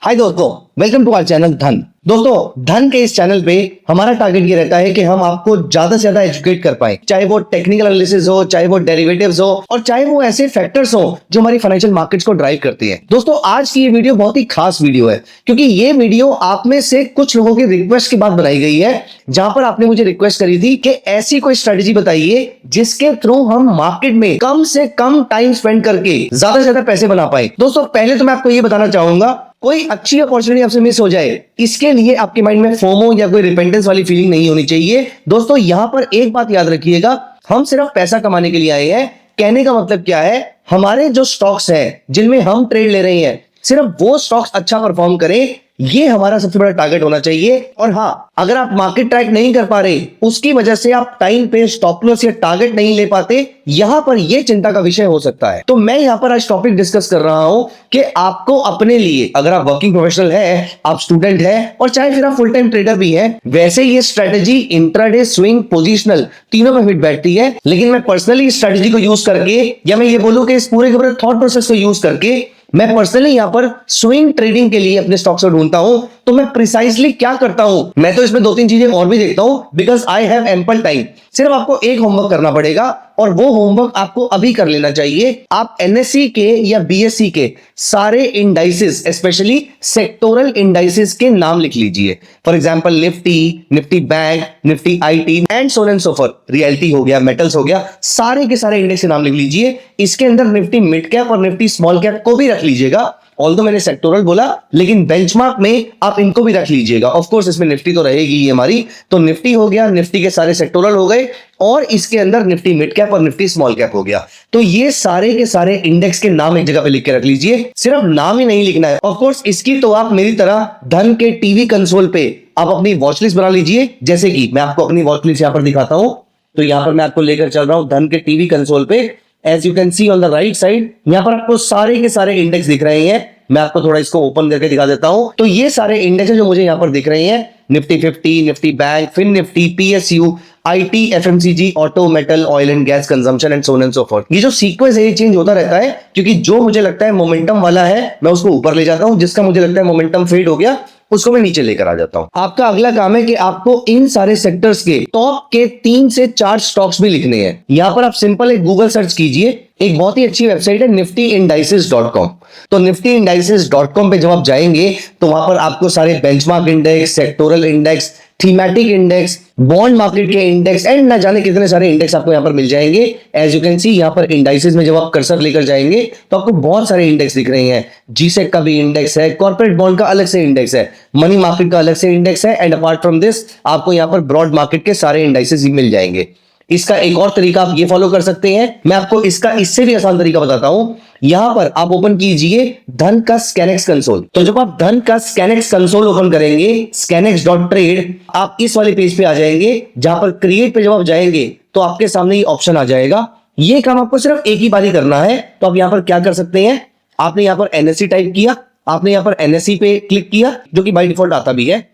हाय दोस्तों, welcome to our channel धन। दोस्तों, धन के इस चैनल पे हमारा टारगेट ये रहता है कि हम आपको ज्यादा से ज्यादा एजुकेट कर पाए, चाहे वो टेक्निकल एनालिसिस हो, चाहे वो डेरिवेटिव्स हो, और चाहे वो ऐसे फैक्टर्स हो जो हमारी फाइनेंशियल मार्केट्स को ड्राइव करती है। दोस्तों, आज की ये वीडियो बहुत ही खास वीडियो है, क्योंकि ये वीडियो आप में से कुछ लोगों की रिक्वेस्ट के बाद बनाई गई है, जहां पर आपने मुझे रिक्वेस्ट करी थी कि ऐसी कोई स्ट्रेटेजी बताइए जिसके थ्रू हम मार्केट में कम से कम टाइम स्पेंड करके ज्यादा से ज्यादा पैसे बना पाए। दोस्तों, पहले तो मैं आपको ये बताना चाहूंगा, कोई अच्छी अपॉर्चुनिटी आपसे मिस हो जाए, इसके लिए आपके माइंड में फोमो या कोई रिपेंटेंस वाली फीलिंग नहीं होनी चाहिए। दोस्तों, यहां पर एक बात याद रखिएगा, हम सिर्फ पैसा कमाने के लिए आए हैं। कहने का मतलब क्या है, हमारे जो स्टॉक्स हैं जिनमें हम ट्रेड ले रहे हैं, सिर्फ वो स्टॉक्स अच्छा परफॉर्म करें, ये हमारा सबसे बड़ा टारगेट होना चाहिए। और हाँ, अगर आप मार्केट ट्रैक नहीं कर पा रहे, उसकी वजह से आप टाइम पे स्टॉप लॉस या टारगेट नहीं ले पाते, यहां पर यह चिंता का विषय हो सकता है। तो मैं यहां पर आज टॉपिक डिस्कस कर रहा हूं कि आपको अपने लिए, अगर आप वर्किंग प्रोफेशनल है, आप स्टूडेंट है, और चाहे फिर आप फुल टाइम ट्रेडर भी है, वैसे ये स्ट्रेटेजी इंट्राडे, स्विंग, पोजिशनल तीनों में फिट बैठती है। लेकिन मैं पर्सनली इस स्ट्रेटेजी को यूज करके, या मैं ये बोलूं कि इस पूरे के पूरे थॉट प्रोसेस को यूज करके, मैं पर्सनली यहां पर स्विंग ट्रेडिंग के लिए अपने स्टॉक्स को ढूंढता हूं। तो मैं प्रिसाइसली क्या करता हूं, मैं तो इसमें दो तीन चीजें और भी देखता हूं, because I have ample time. सिर्फ आपको एक होमवर्क करना पड़ेगा, और वो होमवर्क आपको अभी कर लेना चाहिए। आप एनएससी के या बीएससी के सारे इंडाइसेस, स्पेशली सेक्टोरल इंडाइसेस के नाम लिख लीजिए। For example Nifty, Nifty bank, Nifty IT and so and so forth, reality हो गया, मेटल्स हो गया, सारे के सारे इंडेक्स के नाम लिख लीजिए। इसके अंदर निफ्टी मिड कैप और निफ्टी स्मॉल कैप को भी रख लीजिएगा। ऑल्दो मैंने सेक्टोरल बोला, लेकिन बेंचमार्क में आप इनको भी रख लीजिएगा। ऑफ कोर्स इसमें निफ्टी तो रहेगी ही हमारी। तो निफ्टी हो गया, निफ्टी के सारे सेक्टोरल हो गए, और इसके अंदर निफ्टी मिड कैप और निफ्टी स्मॉल कैप हो गया। तो ये सारे के सारे इंडेक्स के नाम एक जगह पे लिख के रख लीजिए। सिर्फ नाम ही नहीं लिखना है, ऑफ कोर्स इसकी तो आप मेरी तरह धन के टीवी कंसोल पे आप अपनी वॉच लिस्ट बना लीजिए। जैसे कि मैं आपको अपनी वॉच लिस्ट यहां पर दिखाता हूं, तो यहां पर मैं आपको लेकर चल रहा हूं धन के टीवी कंसोल पे। As you can see on the right side, यहां पर आपको सारे के सारे इंडेक्स दिख रहे हैं। मैं आपको थोड़ा इसको ओपन करके दिखा देता हूं। तो ये सारे इंडेक्स जो मुझे यहां पर दिख रहे हैं, Nifty 50, Nifty bank, fin Nifty, PSU, IT, FMCG, auto, metal, oil and gas consumption and so on and so forth. ये जो सीक्वेंस है ये चेंज होता रहता है, क्योंकि जो मुझे लगता है मोमेंटम वाला है मैं उसको ऊपर ले जाता हूं, जिसका मुझे लगता है मोमेंटम फेड हो गया उसको मैं नीचे लेकर आ जाता हूं। आपका अगला काम है कि आपको इन सारे सेक्टर्स के टॉप के 3 से 4 स्टॉक्स भी लिखने हैं। यहां पर आप सिंपल एक गूगल सर्च कीजिए, एक बहुत ही अच्छी वेबसाइट है niftyindices.com। तो niftyindices.com पे जब आप जाएंगे तो वहां पर आपको सारे benchmark index, sectoral index, thematic index, bond market के इंडेक्स एंड न जाने कितने सारे इंडेक्स आपको यहां पर मिल जाएंगे। एज यू कैन सी, यहां पर इंडाइसेस में जब आप कर्सर लेकर जाएंगे तो आपको बहुत सारे इंडेक्स दिख रहे हैं। जीसेक का भी इंडेक्स है, कॉर्पोरेट बॉन्ड का अलग से इंडेक्स है, मनी मार्केट का अलग से इंडेक्स है, एंड अपार्ट फ्रॉम दिस आपको यहां पर ब्रॉड मार्केट के सारे इंडेक्सेस मिल जाएंगे। इसका एक और तरीका आप ये फॉलो कर सकते हैं, मैं आपको इसका इससे भी आसान तरीका बताता हूं। यहां पर आप ओपन कीजिए धन का स्कैनेक्स कंसोल। तो जब आप धन का स्कैनेक्स कंसोल ओपन करेंगे, scanex.trade, आप इस वाले पेज पे आ जाएंगे, जहां पर क्रिएट पे जब आप जाएंगे तो आपके सामने ये ऑप्शन आ जाएगा। ये काम आपको सिर्फ एक ही बारी करना है। तो आप यहां पर क्या कर सकते हैं, आपने यहां पर एनएससी टाइप किया, आपने यहां पर एनएससी पे क्लिक किया, जो कि बाय डिफॉल्ट आता भी है।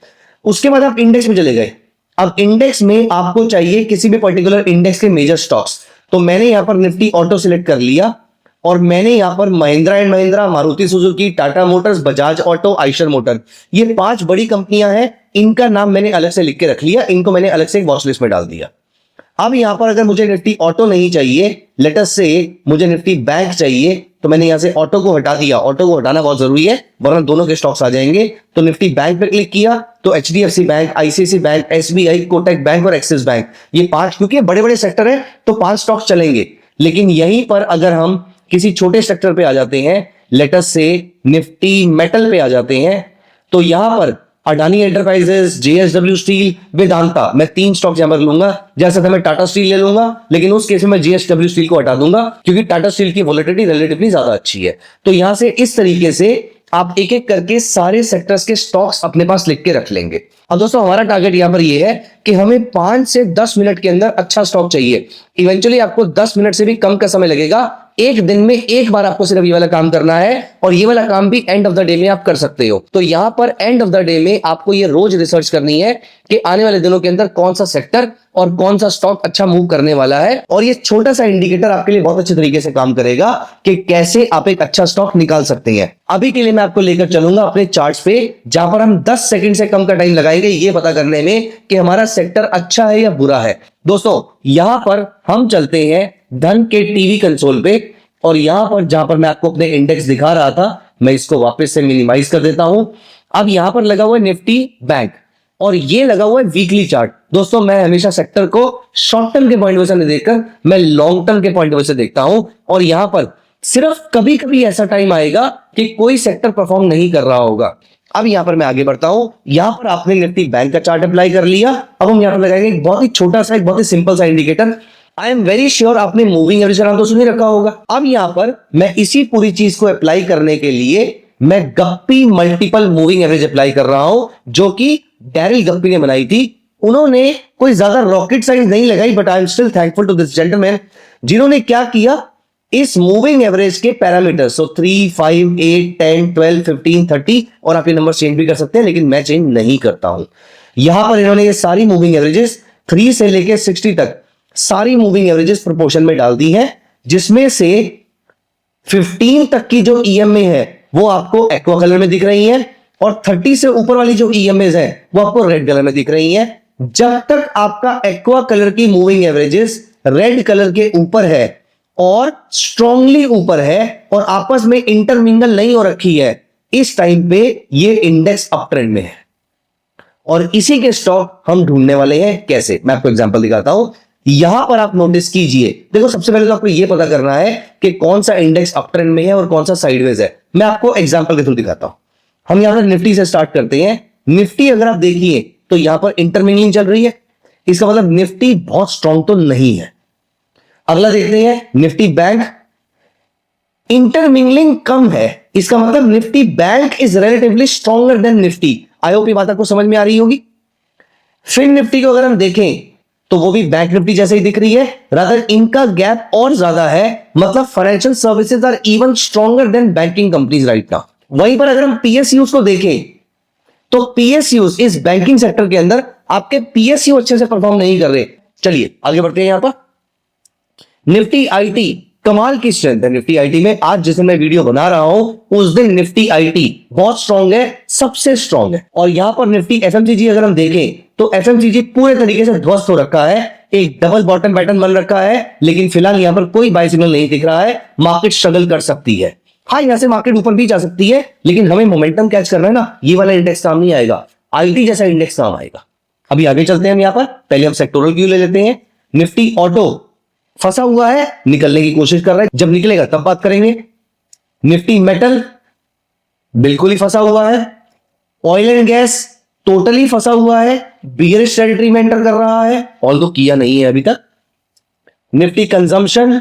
उसके बाद आप इंडेक्स में चले गए। अब इंडेक्स में आपको चाहिए किसी भी पर्टिकुलर इंडेक्स के मेजर स्टॉक्स। तो मैंने यहां पर निफ्टी ऑटो सिलेक्ट कर लिया, और मैंने यहां पर Mahindra and Mahindra, Maruti Suzuki, Tata Motors, Bajaj auto, Eicher motor, ये 5 बड़ी कंपनियां हैं, इनका नाम मैंने अलग से लिख के रख लिया, इनको मैंने अलग से एक वॉच लिस्ट में डाल दिया। अब यहां पर अगर मुझे निफ्टी ऑटो नहीं चाहिए, लेट अस से मुझे निफ्टी बैंक चाहिए, तो मैंने यहां से ऑटो को हटा दिया। ऑटो को हटाना बहुत जरूरी है, वरना दोनों के स्टॉक्स आ जाएंगे। तो निफ्टी बैंक पे क्लिक किया तो HDFC bank, ICICI bank, SBI, Kotak bank और एक्सिस बैंक, ये 5, क्योंकि बड़े बड़े सेक्टर है तो 5 स्टॉक्स चलेंगे। लेकिन यहीं पर अगर हम किसी छोटे सेक्टर पे आ जाते हैं, लेट अस से निफ्टी मेटल पे आ जाते हैं, तो यहां पर Adani enterprises, JSW steel, Vedanta, मैं 3 स्टॉक्स यहां पर लूंगा। जैसा था मैं टाटा स्टील ले लूंगा, लेकिन उस केस में मैं जेएसडब्ल्यू स्टील को हटा दूंगा, क्योंकि टाटा स्टील की वोलेटिलिटी रिलेटिवली ज्यादा अच्छी है। तो यहां से इस तरीके से आप एक एक करके सारे सेक्टर्स के स्टॉक्स अपने पास लिख के रख लेंगे। अब दोस्तों, हमारा टारगेट यहां पर यह है कि हमें 5 से 10 मिनट के अंदर अच्छा स्टॉक चाहिए। इवेंचुअली आपको 10 मिनट से भी कम का समय लगेगा। एक दिन में एक बार आपको सिर्फ ये वाला काम करना है, और ये वाला काम भी एंड ऑफ द डे में आप कर सकते हो। तो यहां पर एंड ऑफ द डे में आपको ये रोज रिसर्च करनी है कि आने वाले दिनों के अंदर कौन सा सेक्टर और कौन सा स्टॉक अच्छा मूव करने वाला है। और ये छोटा सा इंडिकेटर आपके लिए बहुत अच्छे तरीके से काम करेगा कि कैसे आप एक अच्छा स्टॉक निकाल सकते हैं। अभी के लिए मैं आपको लेकर चलूंगा अपने चार्ट्स पे, जहां पर हम 10 सेकंड से कम का टाइम लगाएंगे ये पता करने में कि हमारा सेक्टर अच्छा है या बुरा है। दोस्तों यहां पर हम चलते हैं धन के टीवी कंसोल पे, और यहां पर जहां पर मैं आपको अपने इंडेक्स दिखा रहा था, मैं इसको वापस से मिनिमाइज कर देता हूं। अब यहां पर लगा हुआ है निफ्टी बैंक, और ये लगा हुआ है वीकली चार्ट। दोस्तों मैं हमेशा सेक्टर को शॉर्ट टर्म के पॉइंट ऑफ व्यू से नहीं देखकर मैं लॉन्ग टर्म के पॉइंट ऑफ व्यू से देखता हूं। और यहां पर सिर्फ कभी कभी ऐसा टाइम आएगा कि कोई सेक्टर परफॉर्म नहीं कर रहा होगा। अब यहां पर मैं आगे बढ़ता हूं। यहां पर आपने निफ्टी बैंक का चार्ट अप्लाई कर लिया। अब हम यहां पर लगाएंगे एक बहुत ही छोटा सा, एक बहुत ही सिंपल सा indicator. I am very sure आपने मूविंग एवरेज का नाम तो सुन ही रखा होगा। अब यहां पर मैं इसी पूरी चीज को अप्लाई करने के लिए मैं गप्पी मल्टीपल मूविंग एवरेज अप्लाई कर रहा हूं, जो कि डैरिल गप्पी ने बनाई थी। उन्होंने कोई ज्यादा रॉकेट साइंस नहीं लगाई, but I am still thankful to this gentleman, जिन्होंने क्या किया, इस मूविंग एवरेज के पैरामीटर्स, सो 3, 5, 8, 10, 12, 15, 30, और आप ये नंबर चेंज भी कर सकते हैं, लेकिन मैं चेंज नहीं करता हूं। यहां पर इन्होंने ये सारी मूविंग एवरेजेस 3 से लेकर 60 तक सारी मूविंग एवरेजेस प्रोपोर्शन में डाल दी है, जिसमें से 15 तक की जो ईएमए है वो आपको एक्वा कलर में दिख रही है, और 30 से ऊपर वाली जो ईएमए है वो आपको रेड कलर में दिख रही है। जब तक आपका एक्वा कलर की मूविंग एवरेजेस रेड कलर के ऊपर है और स्ट्रांगली ऊपर है और आपस में इंटरमिंगल नहीं हो रखी है, इस टाइम पे ये इंडेक्स अप ट्रेंड में है। और इसी के स्टॉक हम ढूंढने वाले हैं। कैसे, मैं आपको एग्जांपल दिखाता हूं। यहां पर आप नोटिस कीजिए, देखो सबसे पहले तो आपको यह पता करना है कि कौन सा इंडेक्स अप ट्रेंड में है और कौन सा साइडवेज है। मैं आपको एग्जांपल के थ्रू दिखाता हूं। हम यहां पर निफ्टी से स्टार्ट करते हैं। निफ्टी अगर आप देखिए तो यहां पर इंटरमिंगलिंग चल रही है, इसका मतलब निफ्टी बहुत स्ट्रांग तो नहीं है। अगला देखते हैं निफ्टी बैंक, इंटरमिंगलिंग कम है, इसका मतलब Nifty bank is relatively stronger than Nifty. I hope ये बात आपको समझ में आ रही होगी। फिर निफ्टी को अगर हम देखें तो वो भी बैंक निफ्टी जैसे ही दिख रही है, रादर इनका गैप और ज्यादा है, मतलब financial services are even stronger than banking companies right now. वहीं पर अगर हम पीएसयूज को देखें तो पीएसयूज इस बैंकिंग सेक्टर के अंदर आपके पीएसयू अच्छे से परफॉर्म नहीं कर रहे। चलिए आगे बढ़ते हैं। यहां पर निफ्टी आईटी, कमाल की स्ट्रेंथ है निफ्टी आईटी में। आज जिस दिन मैं वीडियो बना रहा हूं उस दिन निफ्टी आईटी बहुत स्ट्रांग है, सबसे स्ट्रांग है। और यहां पर निफ्टी एफएमसीजी अगर हम देखें तो एफएमसीजी पूरे तरीके से ध्वस्त हो रखा है, एक डबल बॉटम पैटर्न बन रखा है, लेकिन फिलहाल यहां पर कोई बाय सिग्नल नहीं दिख रहा है। मार्केट स्ट्रगल कर सकती है। हाँ, यहां से मार्केट ऊपर भी जा सकती है, लेकिन हमें मोमेंटम कैच करना है ना, ये वाला इंडेक्स काम नहीं आएगा, आईटी जैसा इंडेक्स काम आएगा। अभी आगे चलते हैं। हम यहां पर पहले हम सेक्टोरल व्यू ले लेते हैं। निफ्टी ऑटो फंसा हुआ है, निकलने की कोशिश कर रहा है, जब निकलेगा तब बात करेंगे। निफ्टी मेटल बिल्कुल ही फंसा हुआ है। ऑयल एंड गैस टोटली फंसा हुआ है, बियरिश टेरिटरी में एंटर कर रहा है, ऑल्दो किया नहीं है अभी तक। निफ्टी कंजम्पशन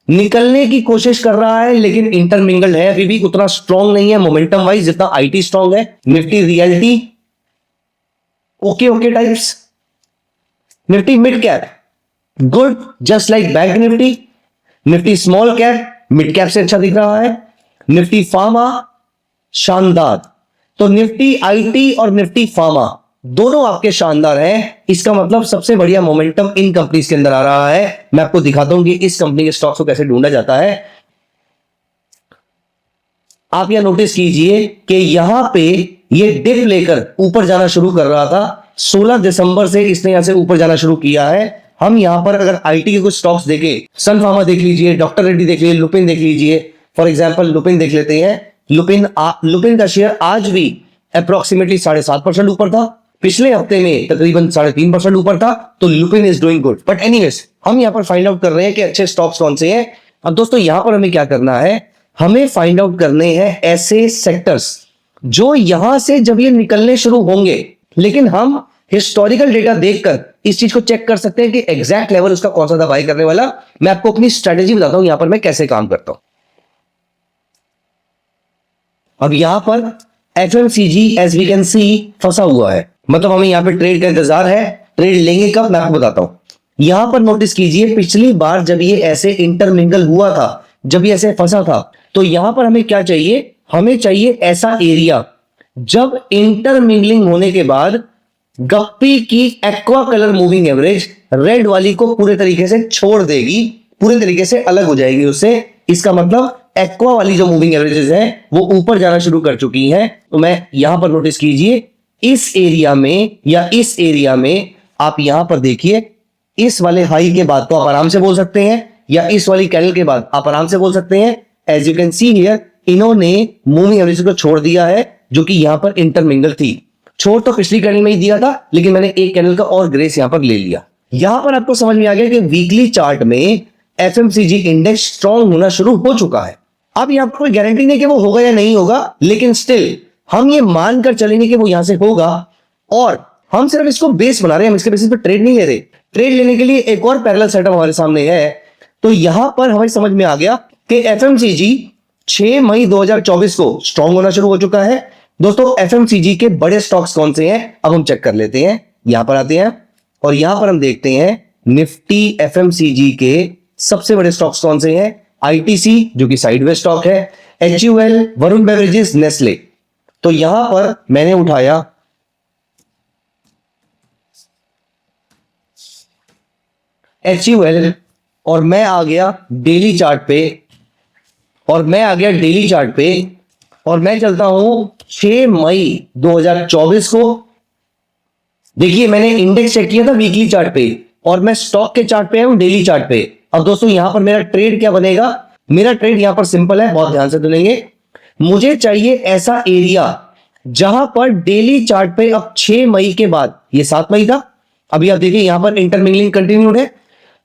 निकलने की कोशिश कर रहा है, लेकिन इंटरमिंगल्ड है, अभी भी उतना स्ट्रांग नहीं है मोमेंटम वाइज जितना आईटी स्ट्रांग है। Nifty reality okay okay types. Nifty mid cap good, just like bank Nifty. Nifty small cap mid cap से अच्छा दिख रहा है। निफ्टी फार्मा शानदार। तो निफ्टी आईटी और निफ्टी फार्मा दोनों आपके शानदार हैं। इसका मतलब सबसे बढ़िया मोमेंटम इन कंपनीज के अंदर आ रहा है। मैं आपको दिखाता हूं कि इस कंपनी के स्टॉक्स को कैसे ढूंढा जाता है। आप यह नोटिस कीजिए कि यहां पे ये डिप लेकर ऊपर जाना शुरू कर रहा था। 16 दिसंबर से इसने यहां से ऊपर जाना शुरू किया है। हम यहां पर अगर आईटी के कुछ स्टॉक्स देखें, सन फार्मा देख लीजिए, डॉक्टर रेड्डी देख लीजिए, लुपिन देख लीजिए। फॉर एग्जांपल लुपिन देख लेते हैं। लुपिन का शेयर आज भी अप्रोक्सीमेटली 7.5% ऊपर था, पिछले हफ्ते में तकरीबन 3.5% ऊपर था। तो Lupin is doing good. But anyways हम यहां पर फाइंड आउट कर रहे हैं कि अच्छे स्टॉक्स कौन से हैं। अब दोस्तों यहां पर हमें क्या करना है, हमें फाइंड आउट करने हैं ऐसे सेक्टर्स जो यहां से जब ये निकलने शुरू होंगे, लेकिन हम हिस्टोरिकल डेटा देखकर इस चीज को चेक कर सकते हैं कि एग्जैक्ट लेवल उसका कौन सा था बाय करने वाला। मैं आपको अपनी स्ट्रेटेजी बताता हूं यहां पर मैं कैसे काम करता हूं। अब यहां पर FMCG as we can see फंसा हुआ है, मतलब हमें यहां पे ट्रेड का इंतजार है। ट्रेड लेंगे कब, मैं आपको बताता हूं। यहां पर नोटिस कीजिए, पिछली बार जब ये ऐसे इंटरमिंगल हुआ था, जब ये ऐसे फंसा था, तो यहां पर हमें क्या चाहिए, हमें चाहिए ऐसा एरिया जब इंटरमिंगलिंग होने के बाद गप्पी की aqua colour moving average red वाली को पूरे तरीके से छोड़ देगी, पूरे तरीके से अलग हो जाएगी उससे। इसका मतलब एक्वा वाली जो मूविंग एवरेजेस हैं वो ऊपर जाना शुरू कर चुकी हैं। तो मैं यहां पर नोटिस कीजिए, इस एरिया में या इस एरिया में आप यहां पर देखिए, इस वाले हाई के बाद तो आप आराम से बोल सकते हैं, या इस वाली कैंडल के बाद आप आराम से बोल सकते हैं। As you can see here, इन्होंने मूविंग एवरेज को छोड़ दिया है, जो कि यहां पर इंटरमिंगल थी। छोड़ तो पिछली कैंडल में ही दिया था, लेकिन मैंने एक कैंडल का और ग्रेस यहां पर ले लिया। यहां पर आपको समझ में आ गया कि वीकली चार्ट में एफएमसीजी इंडेक्स स्ट्रॉन्ग होना शुरू हो चुका है। अब यहां पर कोई गारंटी नहीं कि वो होगा या नहीं होगा, लेकिन स्टिल हम ये मानकर चलेंगे कि वो यहां से होगा, और हम सिर्फ इसको बेस बना रहे हैं, हम इसके बेसिस पे ट्रेड नहीं ले रहे। ट्रेड लेने के लिए एक और पैरेलल सेटअप हमारे सामने है। तो यहां पर हमें समझ में आ गया कि एफएमसीजी 6 मई 2024 को स्ट्रॉन्ग होना शुरू हो चुका है। दोस्तों, एफएमसीजी के बड़े स्टॉक्स कौन से हैं अब हम चेक कर लेते हैं। यहां पर आते हैं और यहां पर हम देखते हैं निफ्टी एफएमसीजी के सबसे बड़े स्टॉक्स कौन से हैं। आईटीसी जो कि साइडवेज स्टॉक है, एचयूएल, वरुण बेवरेजेस, नेस्ले। तो यहां पर मैंने उठाया एचयूएल और मैं आ गया डेली चार्ट पे, और मैं चलता हूं 6 मई 2024 को। देखिए, मैंने इंडेक्स चेक किया था वीकली चार्ट पे, और मैं स्टॉक के चार्ट पे हूं डेली चार्ट पे। अब दोस्तों, यहां पर मेरा ट्रेड क्या बनेगा? मेरा ट्रेड यहां पर सिंपल है, बहुत ध्यान से सुनेंगे। मुझे चाहिए ऐसा एरिया जहां पर डेली चार्ट पे अब 6 मई के बाद, ये 7 मई था, अभी आप देखिए यहां पर इंटरमिंगलिंग कंटिन्यूड है,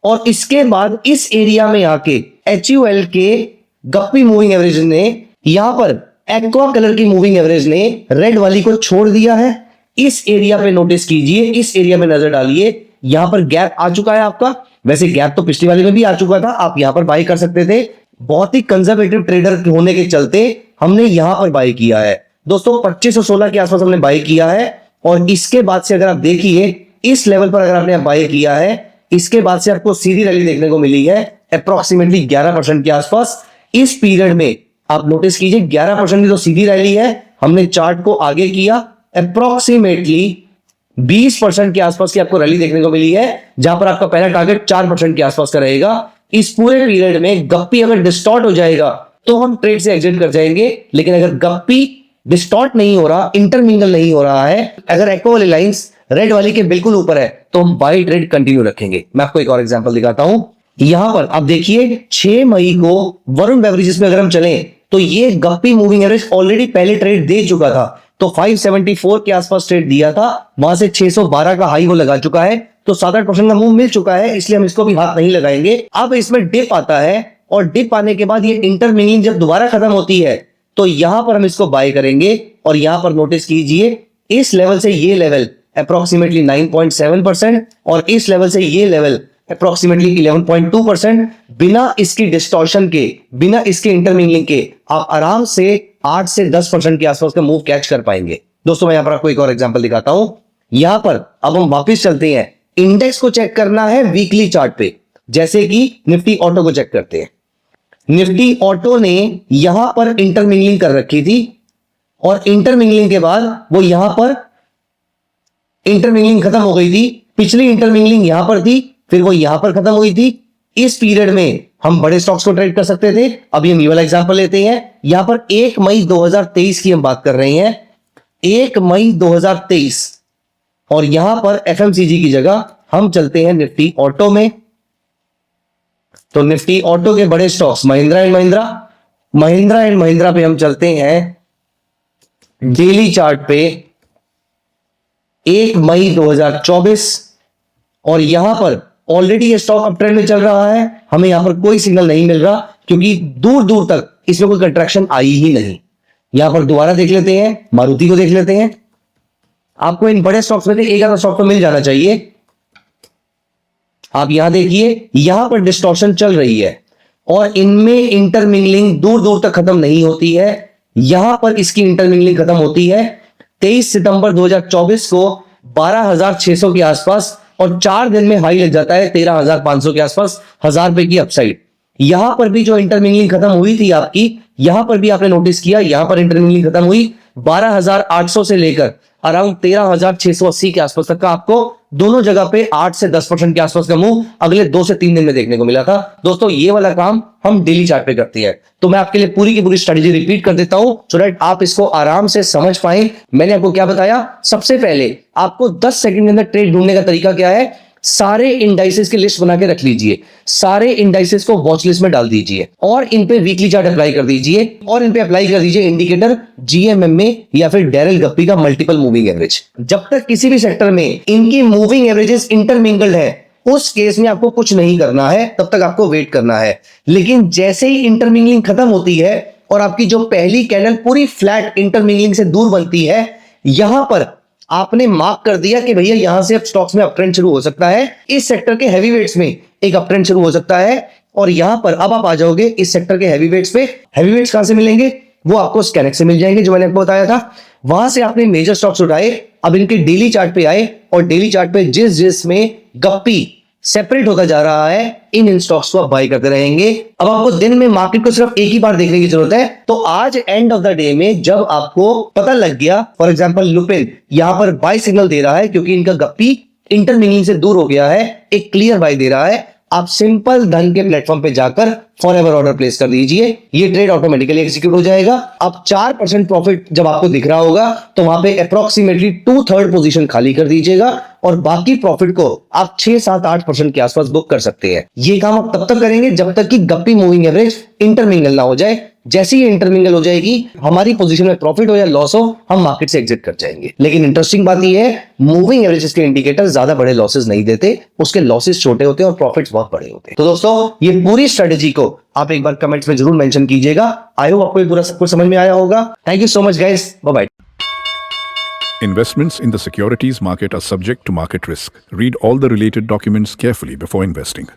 और इसके बाद इस एरिया में आके एचयूएल के गप्पी मूविंग एवरेज ने, यहां पर एक्वा कलर की मूविंग एवरेज ने रेड वाली को छोड़ दिया है। इस एरिया पे नोटिस कीजिए, इस एरिया में नजर डालिए, यहां पर गैप आ चुका है आपका। वैसे गैप तो पिछली वाली में भी आ चुका था, आप यहां पर बाई कर सकते थे। बहुत ही कंजर्वेटिव ट्रेडर होने के चलते हमने यहां पर बाई किया है। दोस्तों, 2516 के आसपास हमने बाई किया है, और इसके बाद से अगर आप देखिए, इस लेवल पर अगर आपने बाई किया है, इसके बाद से आपको सीधी रैली देखने को मिली है अप्रोक्सीमेटली 11% के आसपास। इस पीरियड में आप नोटिस कीजिए 11% की तो सीधी रैली है। हमने चार्ट को आगे किया, अप्रोक्सीमेटली 20% के आसपास की आपको रैली देखने को मिली है, जहां पर आपका पहला टारगेट 4% के आसपास का रहेगा। इस पूरे पीरियड में गप्पी अगर डिस्टॉर्ट हो जाएगा तो हम ट्रेड से एग्जिट कर जाएंगे, लेकिन अगर गप्पी डिस्टॉर्ट नहीं हो रहा, इंटरमिंगल नहीं हो रहा है, अगर एक्वा वाली लाइंस रेड वाली के बिल्कुल ऊपर है, तो हम बाई ट्रेड कंटिन्यू रखेंगे। मैं आपको एक और एग्जांपल दिखाता हूं। यहां पर आप देखिए 6 मई को वरुण बेवरेजेस में अगर हम चलें, तो ये गप्पी मूविंग एवरेज ऑलरेडी पहले ट्रेड दे चुका था, तो 574 के आसपास ट्रेड दिया था, वहां से 612 का हाई वो लगा चुका है, तो 7-8% का मूव मिल चुका है, इसलिए हम इसको भी हाथ नहीं लगाएंगे। अब इसमें डिप आता है, और डिप आने के बाद ये इंटरमिंगलिंग जब दोबारा खत्म होती है, तो यहां पर हम इसको बाय करेंगे। और यहां पर नोटिस कीजिए, इस लेवल से ये लेवल अप्रोक्सीमेटली 9.7%, और इस लेवल से ये लेवल अप्रोक्सीमेटली 11.2%। बिना इसकी डिस्टॉर्शन के, बिना इसके इंटरमिंगलिंग के आप आराम से 8 से 10% के आसपास का मूव कैच कर पाएंगे। दोस्तों, मैं यहां पर आपको एक और एग्जांपल दिखाता हूं। यहां पर अब हम वापस चलते हैं, इंडेक्स को चेक करना है वीकली चार्ट पे, जैसे कि निफ्टी ऑटो को चेक करते हैं। निफ्टी ऑटो ने यहां पर इंटरमिंगलिंग कर रखी थी, और इंटरमिंगलिंग के बाद वो यहां पर इंटरमिंगलिंग खत्म हो गई थी। पिछली इंटरमिंगलिंग यहां पर थी, फिर वो यहां पर खत्म हुई थी। इस पीरियड में हम बड़े स्टॉक्स को ट्रेड कर सकते थे। अभी हम ये वाला एग्जांपल लेते हैं। यहां पर 1 मई 2023 की हम बात कर रहे हैं, 1 मई 2023, और यहां पर एफएमसीजी की जगह हम चलते हैं निफ्टी ऑटो में। तो निफ्टी ऑटो के बड़े स्टॉक्स महिंद्रा एंड महिंद्रा पे हम चलते हैं डेली चार्ट पे 1 मई 2024, और यहां पर ऑलरेडी ये स्टॉक अप ट्रेंड में चल रहा है। हमें यहां पर कोई सिग्नल नहीं मिल रहा, क्योंकि दूर दूर तक इसमें कोई कंट्रैक्शन आई ही नहीं। यहां पर दोबारा देख लेते हैं, मारुति को देख लेते हैं। आपको इन बड़े स्टॉक्स में से एक आधा स्टॉक तो मिल जाना चाहिए। आप यहां देखिए, यहां पर डिस्टॉर्शन चल रही है, और इनमें इंटरमिंगलिंग दूर दूर तक खत्म नहीं होती है। यहां पर इसकी इंटरमिंगलिंग खत्म होती है 23 सितंबर 2024 को 12,600 के आसपास, और 4 दिन में हाई लग जाता है 13,500 के आसपास, 1000 रुपए की अपसाइड। यहां पर भी जो इंटरमिंगलिंग खत्म हुई थी आपकी, यहां पर भी आपने नोटिस किया, यहां पर इंटरमिंगलिंग खत्म हुई 12,800 से लेकर अराउंड 13,680 के आसपास तक का आपको दोनों जगह पे 8 से 10% के आसपास का मूव अगले 2 से 3 दिन में देखने को मिला था। दोस्तों ये वाला काम हम डेली चार्ट पे करते हैं, तो मैं आपके लिए पूरी की पूरी स्ट्रेटेजी रिपीट कर देता हूं सो दैट आप इसको आराम से समझ पाए। मैंने आपको क्या बताया, सबसे पहले आपको 10 सेकंड के अंदर ट्रेड ढूंढने का तरीका क्या है, सारे इंडाइसेस की लिस्ट बना के रख लीजिए, सारे इंडाइसेस को वॉच लिस्ट में डाल दीजिए और इन पे वीकली चार्ट अप्लाई कर दीजिए और इन पे अप्लाई कर दीजिए इंडिकेटर जीएमएमए या फिर डैरेल गप्पी का मल्टीपल मूविंग एवरेज। जब तक किसी भी सेक्टर में इनकी मूविंग एवरेजेस इंटरमिंगल्ड है उस केस में आपको कुछ नहीं करना है, तब तक आपको वेट करना है। लेकिन जैसे ही इंटरमिंगलिंग खत्म होती है और आपकी जो पहली कैंडल पूरी फ्लैट इंटरमिंगलिंग से दूर बनती है, यहां पर आपने मार्क कर दिया कि भैया यहां से अब स्टॉक्स में अपट्रेंड शुरू हो सकता है, इस सेक्टर के हैवीवेट्स में एक अपट्रेंड शुरू हो सकता है। और यहां पर अब आप आ जाओगे इस सेक्टर के हैवीवेट्स पे। हैवीवेट्स कहां से मिलेंगे, वो आपको स्कैनेक्स से मिल जाएंगे जो मैंने आपको बताया था। वहां से आपने मेजर स्टॉक्स उठाए, अब इनके डेली चार्ट पे आए और डेली चार्ट पे जिस में गप्पी सेपरेट होता जा रहा है इन स्टॉक्स को आप बाय करते रहेंगे। अब आपको दिन में मार्केट को सिर्फ एक ही बार देखने की जरूरत है। तो आज एंड ऑफ द डे में जब आपको पता लग गया, फॉर एग्जांपल लुपिन यहां पर बाय सिग्नल दे रहा है क्योंकि इनका गप्पी इंटरमिंगलिंग से दूर हो गया है, एक क्लियर बाय दे रहा है, आप सिंपल धन के प्लेटफॉर्म पे जाकर फॉरएवर ऑर्डर प्लेस कर दीजिए, ये ट्रेड ऑटोमेटिकली एग्जीक्यूट हो जाएगा। अब 4% प्रॉफिट जब आपको दिख रहा होगा तो वहां पे अप्रोक्सीमेटली 2/3 पोजीशन खाली कर दीजिएगा और बाकी प्रॉफिट को आप 6-7-8% के आसपास बुक कर सकते हैं। ये काम आप तब तक करेंगे जब तक कि गप्पी मूविंग एवरेज इंटरमिंगल ना हो जाए। जैसे ही इंटरमिंगल हो जाएगी, हमारी पोजीशन में प्रॉफिट हो या लॉस हो, हम मार्केट से एग्जिट कर जाएंगे। लेकिन इंटरेस्टिंग बात यह है, मूविंग एवरेजेस के इंडिकेटर ज्यादा बड़े लॉसेस नहीं देते, उसके लॉसेस छोटे होते हैं और प्रॉफिट्स बहुत बड़े होते हैं। तो दोस्तों ये पूरी स्ट्रेटेजी को आप एक बार कमेंट्स में जरूर मेंशन कीजिएगा। आई होप आपको ये पूरा सब कुछ समझ में आया होगा। Thank you so much guys, bye bye. Investments in the securities market are subject to market risk. Read all the related documents carefully before investing.